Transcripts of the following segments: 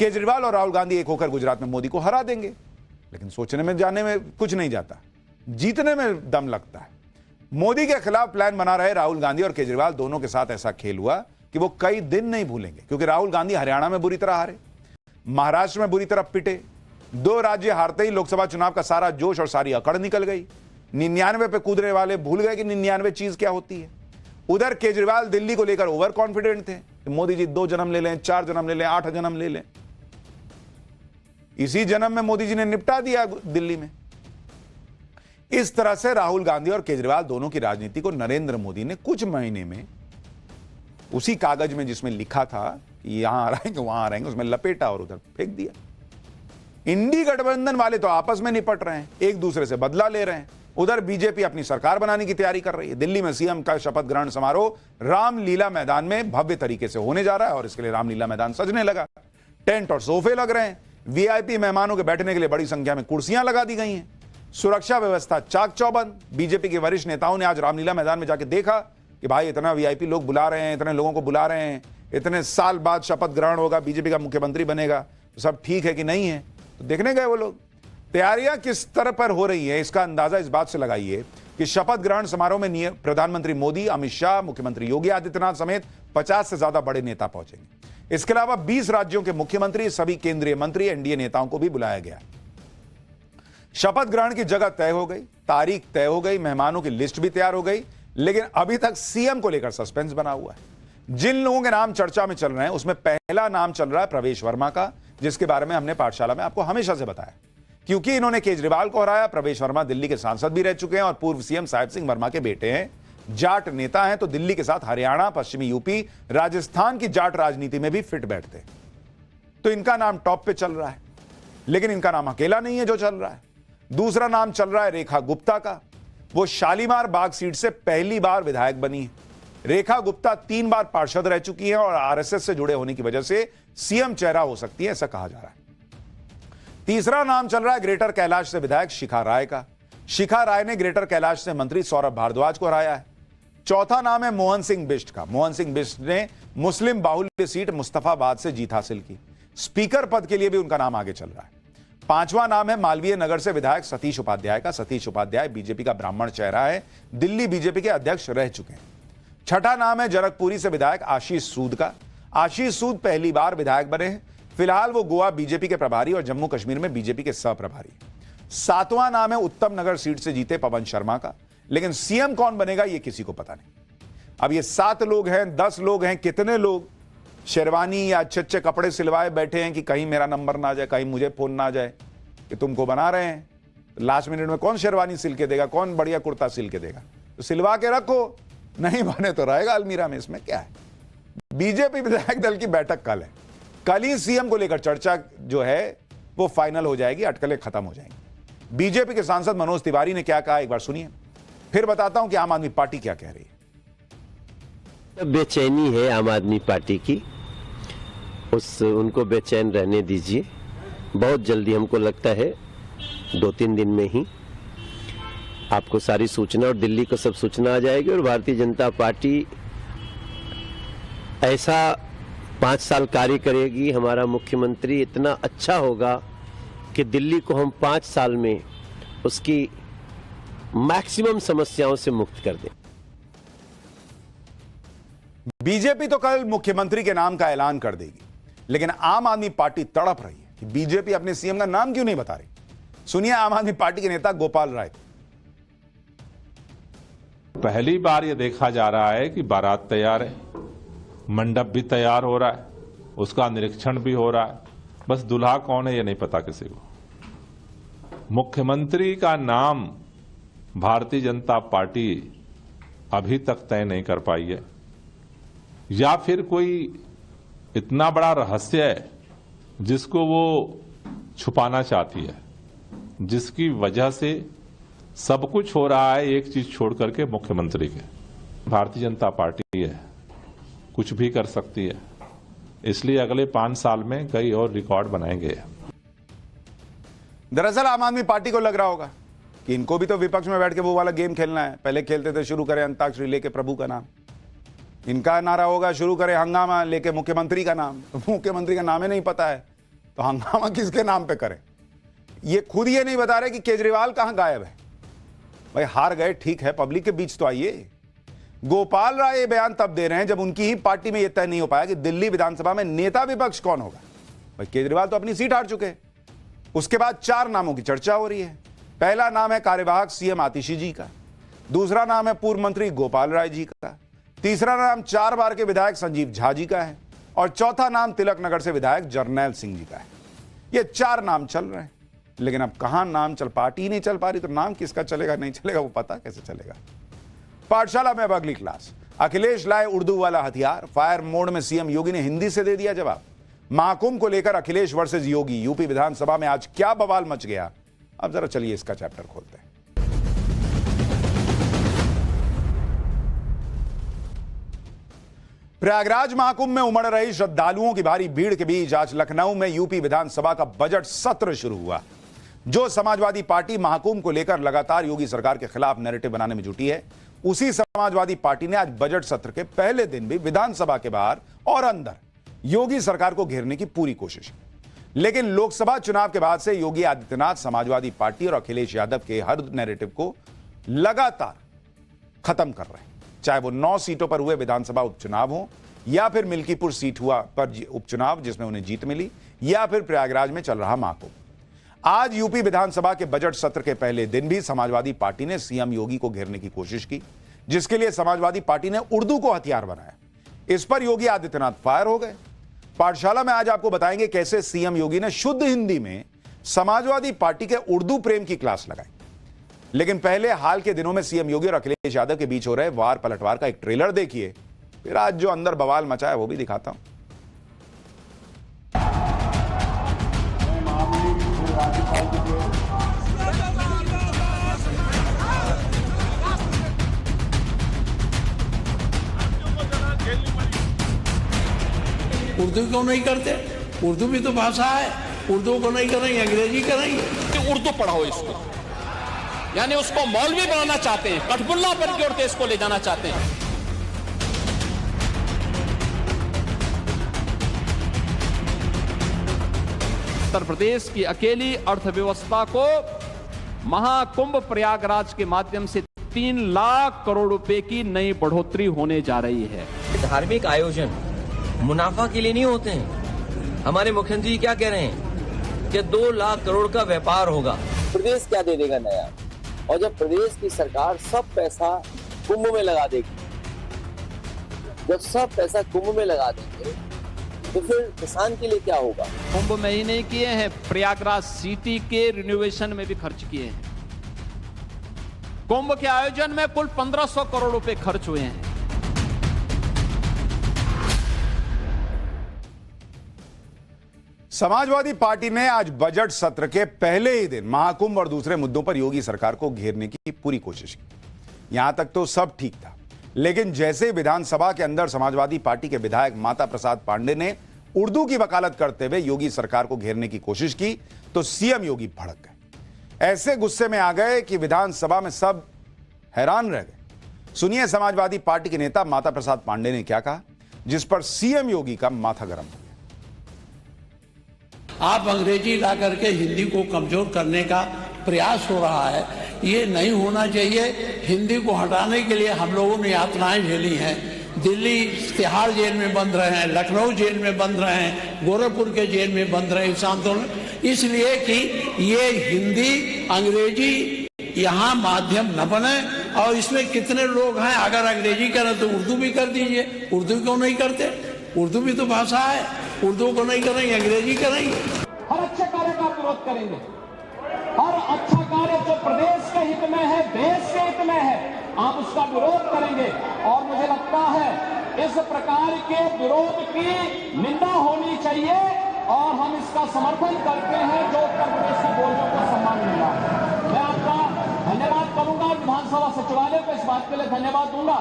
केजरीवाल और राहुल गांधी एक होकर गुजरात में मोदी को हरा देंगे। लेकिन सोचने में जाने में कुछ नहीं जाता, जीतने में दम लगता है। मोदी के खिलाफ प्लान बना रहे राहुल गांधी और केजरीवाल दोनों के साथ ऐसा खेल हुआ कि वो कई दिन नहीं भूलेंगे, क्योंकि राहुल गांधी हरियाणा में बुरी तरह हारे, महाराष्ट्र में बुरी तरह पिटे, 2 राज्य हारते ही लोकसभा चुनाव का सारा जोश और सारी अकड़ निकल गई। 99 पे कूदने वाले भूल गए कि 99 चीज क्या होती है। उधर केजरीवाल दिल्ली को लेकर ओवर कॉन्फिडेंट थे कि मोदी जी 2 जन्म ले लें, 4 जन्म ले लें, 8 जन्म ले लें। इसी जन्म में मोदी जी ने निपटा दिया दिल्ली में। इस तरह से राहुल गांधी और केजरीवाल दोनों की राजनीति को नरेंद्र मोदी ने कुछ महीने में उसी कागज में जिसमें लिखा था कि यहां आ रहेंगे वहां आ रहेंगे, उसमें लपेटा और उधर फेंक दिया। इंडी गठबंधन वाले तो आपस में निपट रहे हैं, एक दूसरे से बदला ले रहे हैं। उधर बीजेपी अपनी सरकार बनाने की तैयारी कर रही है। दिल्ली में सीएम का शपथ ग्रहण समारोह रामलीला मैदान में भव्य तरीके से होने जा रहा है और इसके लिए रामलीला मैदान सजने लगा। टेंट और सोफे लग रहे हैं, वीआईपी मेहमानों के बैठने के लिए बड़ी संख्या में कुर्सियां लगा दी गई हैं, सुरक्षा व्यवस्था चाक चौबंद। बीजेपी के वरिष्ठ नेताओं ने आज रामलीला मैदान में जाके देखा कि भाई इतना वीआईपी लोग बुला रहे हैं, इतने लोगों को बुला रहे हैं, इतने साल बाद शपथ ग्रहण होगा, बीजेपी का मुख्यमंत्री बनेगा, तो सब ठीक है कि नहीं है। तो देखने गए वो लोग। तैयारियां किस स्तर पर हो रही है इसका अंदाजा इस बात से लगाइए कि शपथ ग्रहण समारोह में प्रधानमंत्री मोदी, अमित शाह, मुख्यमंत्री योगी आदित्यनाथ समेत 50 से ज्यादा बड़े नेता पहुंचेंगे। इसके अलावा 20 राज्यों के मुख्यमंत्री, सभी केंद्रीय मंत्री, एनडीए नेताओं को भी बुलाया गया। शपथ ग्रहण की जगह तय हो गई, तारीख तय हो गई, मेहमानों की लिस्ट भी तैयार हो गई, लेकिन अभी तक सीएम को लेकर सस्पेंस बना हुआ है। जिन लोगों के नाम चर्चा में चल रहे हैं उसमें पहला नाम चल रहा है प्रवेश वर्मा का, जिसके बारे में हमने पाठशाला में आपको हमेशा से बताया। क्योंकि इन्होंने केजरीवाल को हराया, प्रवेश वर्मा दिल्ली के सांसद भी रह चुके हैं और पूर्व सीएम साहिब सिंह वर्मा के बेटे हैं, जाट नेता हैं, तो दिल्ली के साथ हरियाणा, पश्चिमी यूपी, राजस्थान की जाट राजनीति में भी फिट बैठते हैं। तो इनका नाम टॉप पे चल रहा है। लेकिन इनका नाम अकेला नहीं है जो चल रहा है। दूसरा नाम चल रहा है रेखा गुप्ता का। वो शालीमार बाग सीट से पहली बार विधायक बनी है। रेखा गुप्ता 3 बार पार्षद रह चुकी है और आरएसएस से जुड़े होने की वजह से सीएम चेहरा हो सकती है, ऐसा कहा जा रहा है। तीसरा नाम चल रहा है ग्रेटर कैलाश से विधायक शिखा राय का। शिखा राय ने ग्रेटर कैलाश से मंत्री सौरभ भारद्वाज को हराया है। चौथा नाम है मोहन सिंह बिष्ट का। मोहन सिंह बिष्ट ने मुस्लिम बाहुल्य सीट मुस्तफाबाद से जीत हासिल की। स्पीकर पद के लिए भी उनका नाम आगे चल रहा है। 5वां नाम है मालवीय नगर से विधायक सतीश उपाध्याय का। सतीश उपाध्याय बीजेपी का ब्राह्मण चेहरा है, दिल्ली बीजेपी के अध्यक्ष रह चुके हैं। छठा नाम है जनकपुरी से विधायक आशीष सूद का। आशीष सूद पहली बार विधायक बने हैं। फिलहाल वो गोवा बीजेपी के प्रभारी और जम्मू कश्मीर में बीजेपी के सह प्रभारी। 7वां नाम है उत्तम नगर सीट से जीते पवन शर्मा का। लेकिन सीएम कौन बनेगा ये किसी को पता नहीं। अब ये 7 लोग हैं, 10 लोग हैं, कितने लोग शेरवानी या अच्छे कपड़े सिलवाए बैठे हैं कि कहीं मेरा नंबर ना जाए, कहीं मुझे फोन ना जाए कि तुमको बना रहे हैं। तो लास्ट मिनट में कौन शेरवानी सिल के देगा, कौन बढ़िया कुर्ता सिल के देगा? तो सिलवा के रखो, नहीं बने तो रहेगा अलमीरा में, इसमें क्या है। बीजेपी विधायक दल की बैठक कल है। कल ही सीएम को लेकर चर्चा जो है वो फाइनल हो जाएगी, अटकलें खत्म हो जाएंगी। बीजेपी के सांसद मनोज तिवारी ने क्या कहा एक बार सुनिए, फिर बताता हूं कि आम आदमी पार्टी क्या कह रही है। बेचैनी है आम आदमी पार्टी की, उनको बेचैन रहने दीजिए। बहुत जल्दी, हमको लगता है 2-3 दिन में ही आपको सारी सूचना और दिल्ली को सब सूचना आ जाएगी और भारतीय जनता पार्टी ऐसा 5 साल कार्य करेगी। हमारा मुख्यमंत्री इतना अच्छा होगा कि दिल्ली को हम 5 साल में उसकी मैक्सिमम समस्याओं से मुक्त कर दें। बीजेपी तो कल मुख्यमंत्री के नाम का ऐलान कर देगी, लेकिन आम आदमी पार्टी तड़प रही है कि बीजेपी अपने सीएम का नाम क्यों नहीं बता रही। सुनिए आम आदमी पार्टी के नेता गोपाल राय। पहली बार यह देखा जा रहा है कि बारात तैयार है, मंडप भी तैयार हो रहा है, उसका निरीक्षण भी हो रहा है, बस दूल्हा कौन है ये नहीं पता किसी को। मुख्यमंत्री का नाम भारतीय जनता पार्टी अभी तक तय नहीं कर पाई है, या फिर कोई इतना बड़ा रहस्य है जिसको वो छुपाना चाहती है, जिसकी वजह से सब कुछ हो रहा है एक चीज छोड़ करके मुख्यमंत्री के। भारतीय जनता पार्टी है, कुछ भी कर सकती है, इसलिए अगले 5 साल में कई और रिकॉर्ड बनाएंगे। दरअसल आम आदमी पार्टी को लग रहा होगा कि इनको भी तो विपक्ष में बैठ के वो वाला गेम खेलना है। पहले खेलते थे शुरू करें अंताक्षरी लेके प्रभु का नाम, इनका नारा होगा शुरू करें हंगामा लेके मुख्यमंत्री का नाम। तो मुख्यमंत्री का नाम ही नहीं पता है तो हंगामा किसके नाम पे करें? ये खुद ये नहीं बता रहे कि केजरीवाल कहां गायब है। भाई हार गए ठीक है, पब्लिक के बीच तो आइए। गोपाल राय ये बयान तब दे रहे हैं जब उनकी ही पार्टी में यह तय नहीं हो पाया कि दिल्ली विधानसभा में नेता विपक्ष कौन होगा। भाई केजरीवाल तो अपनी सीट हार चुके हैं। उसके बाद 4 नामों की चर्चा हो रही है। पहला नाम है कार्यवाहक सीएम आतिशी जी का, दूसरा नाम है पूर्व मंत्री गोपाल राय जी का, तीसरा नाम 4 बार के विधायक संजीव झा जी का है और चौथा नाम तिलक नगर से विधायक जरनैल सिंह जी का है। ये 4 नाम चल रहे हैं, लेकिन अब कहां नाम चल, पार्टी नहीं चल पा रही तो नाम किसका चलेगा नहीं चलेगा वो पता कैसे चलेगा। पाठशाला में अब अगली क्लास। अखिलेश लाए उर्दू वाला हथियार, फायर मोड में सीएम योगी ने हिंदी से दे दिया जवाब। महाकुंभ को लेकर अखिलेश वर्सेस योगी, यूपी विधानसभा में आज क्या बवाल मच गया, अब जरा चलिए इसका चैप्टर खोलते हैं। प्रयागराज महाकुंभ में उमड़ रही श्रद्धालुओं की भारी भीड़ के बीच आज लखनऊ में यूपी विधानसभा का बजट सत्र शुरू हुआ। जो समाजवादी पार्टी महाकुंभ को लेकर लगातार योगी सरकार के खिलाफ नैरेटिव बनाने में जुटी है, उसी समाजवादी पार्टी ने आज बजट सत्र के पहले दिन भी विधानसभा के बाहर और अंदर योगी सरकार को घेरने की पूरी कोशिश की। लेकिन लोकसभा चुनाव के बाद से योगी आदित्यनाथ समाजवादी पार्टी और अखिलेश यादव के हर नैरेटिव को लगातार खत्म कर रहे हैं। चाहे वो 9 सीटों पर हुए विधानसभा उपचुनाव हो, या फिर मिल्कीपुर सीट हुआ पर उपचुनाव जिसमें उन्हें जीत मिली, या फिर प्रयागराज में चल रहा महाकुंभ। आज यूपी विधानसभा के बजट सत्र के पहले दिन भी समाजवादी पार्टी ने सीएम योगी को घेरने की कोशिश की, जिसके लिए समाजवादी पार्टी ने उर्दू को हथियार बनाया। इस पर योगी आदित्यनाथ फायर हो गए। पाठशाला में आज आपको बताएंगे कैसे सीएम योगी ने शुद्ध हिंदी में समाजवादी पार्टी के उर्दू प्रेम की क्लास लगाई। लेकिन पहले हाल के दिनों में सीएम योगी और अखिलेश यादव के बीच हो रहे वार पलटवार का एक ट्रेलर देखिए, फिर आज जो अंदर बवाल मचा है वो भी दिखाता हूं। उर्दू क्यों नहीं करते? उर्दू भी तो भाषा है। उर्दू को नहीं करेंगे, अंग्रेजी करेंगे। उर्दू पढ़ाओ इसको, यानी उसको मौलवी बनाना चाहते हैं, कठपुल्ला पर की ओर देश को ले जाना चाहते हैं। उत्तर प्रदेश की अकेली अर्थव्यवस्था को महाकुंभ प्रयागराज के माध्यम से 3 लाख करोड़ रुपए की नई बढ़ोतरी होने जा रही है। धार्मिक आयोजन मुनाफा के लिए नहीं होते हैं। हमारे मुख्यमंत्री क्या कह रहे हैं कि 2 लाख करोड़ का व्यापार होगा। प्रदेश क्या दे देगा नया? और जब प्रदेश की सरकार सब पैसा कुंभ में लगा देगी, जब सब पैसा कुंभ में लगा देंगे तो फिर किसान के लिए क्या होगा? कुंभ में ही नहीं किए हैं, प्रयागराज सिटी के रिनोवेशन में भी खर्च किए हैं। कुंभ के आयोजन में कुल 1500 करोड़ रुपए खर्च हुए हैं। समाजवादी पार्टी ने आज बजट सत्र के पहले ही दिन महाकुंभ और दूसरे मुद्दों पर योगी सरकार को घेरने की पूरी कोशिश की। यहां तक तो सब ठीक था, लेकिन जैसे विधानसभा के अंदर समाजवादी पार्टी के विधायक माता प्रसाद पांडे ने उर्दू की वकालत करते हुए योगी सरकार को घेरने की कोशिश की तो सीएम योगी भड़क गए। ऐसे गुस्से में आ गए कि विधानसभा में सब हैरान रह गए। सुनिए समाजवादी पार्टी के नेता माता प्रसाद पांडे ने क्या कहा, जिस पर सीएम योगी का माथा गर्म हो गया। आप अंग्रेजी ला करके हिंदी को कमजोर करने का प्रयास हो रहा है, ये नहीं होना चाहिए। हिंदी को हटाने के लिए हम लोगों ने यातनाएं झेली हैं। दिल्ली तिहाड़ जेल में बंद रहे हैं, लखनऊ जेल में बंद रहे हैं, गोरखपुर के जेल में बंद रहे इस आंदोलन, इसलिए कि ये हिंदी अंग्रेजी यहाँ माध्यम न बने। और इसमें कितने लोग हैं, अगर अंग्रेजी करें तो उर्दू भी कर दीजिए। उर्दू क्यों नहीं करते? उर्दू भी तो भाषा है। उर्दू को नहीं करेंगे, अंग्रेजी करेंगे। हर अच्छे कार्य का विरोध करेंगे। हर अच्छा कार्य जो प्रदेश के हित में है, देश के हित में है, आप उसका विरोध करेंगे। और मुझे लगता है इस प्रकार के विरोध की निंदा होनी चाहिए और हम इसका समर्थन करते हैं जो उत्तर प्रदेश के बोर्डों को सम्मान मिला। मैं आपका धन्यवाद करूंगा, विधानसभा सचिवालय को इस बात के लिए धन्यवाद दूंगा।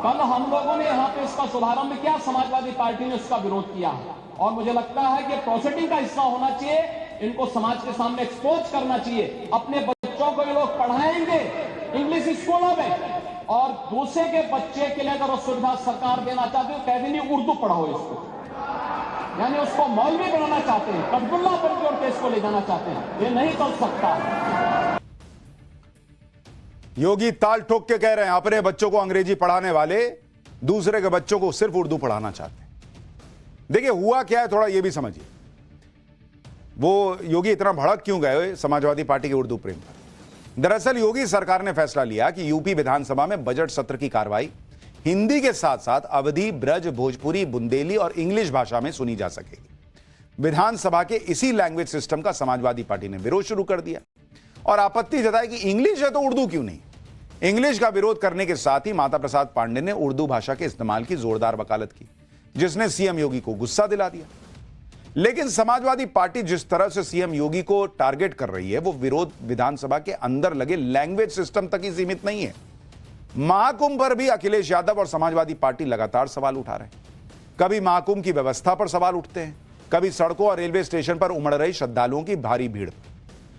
कल हम लोगों ने यहाँ पे इसका शुभारंभ किया, समाजवादी पार्टी ने उसका विरोध किया और मुझे लगता है कि प्रोसीडिंग का हिस्सा होना चाहिए। इनको समाज के सामने एक्सपोज करना चाहिए। अपने बच्चों को ये लोग पढ़ाएंगे इंग्लिश स्कूलों में और दूसरे के बच्चे के लिए अगर सुविधा सरकार देना चाहती है तो कह देंगे उर्दू पढ़ाओ इसको। यानी उसको मौलवी बनाना चाहते हैं, कटगुल्ला बन के और केस को ले जाना चाहते हैं। ये नहीं चल सकता। योगी ताल ठोक के कह रहे हैं अपने बच्चों को अंग्रेजी पढ़ाने वाले दूसरे के बच्चों को सिर्फ उर्दू पढ़ाना चाहते हैं। देखिए हुआ क्या है, थोड़ा यह भी समझिए। वो योगी इतना भड़क क्यों गए समाजवादी पार्टी के उर्दू प्रेम पर? दरअसल योगी सरकार ने फैसला लिया कि यूपी विधानसभा में बजट सत्र की कार्रवाई हिंदी के साथ साथ अवधी, ब्रज, भोजपुरी, बुंदेली और इंग्लिश भाषा में सुनी जा सकेगी। विधानसभा के इसी लैंग्वेज सिस्टम का समाजवादी पार्टी ने विरोध शुरू कर दिया और आपत्ति जताई कि इंग्लिश है तो उर्दू क्यों नहीं। इंग्लिश का विरोध करने के साथ ही माता प्रसाद पांडे ने उर्दू भाषा के इस्तेमाल की जोरदार वकालत की, जिसने सीएम योगी को गुस्सा दिला दिया। लेकिन समाजवादी पार्टी जिस तरह से सीएम योगी को टारगेट कर रही है, वो विरोध विधानसभा के अंदर लगे लैंग्वेज सिस्टम तक ही सीमित नहीं है। महाकुंभ पर भी अखिलेश यादव और समाजवादी पार्टी लगातार सवाल उठा रहे हैं। कभी महाकुंभ की व्यवस्था पर सवाल उठते हैं, कभी सड़कों और रेलवे स्टेशन पर उमड़ रही श्रद्धालुओं की भारी भीड़।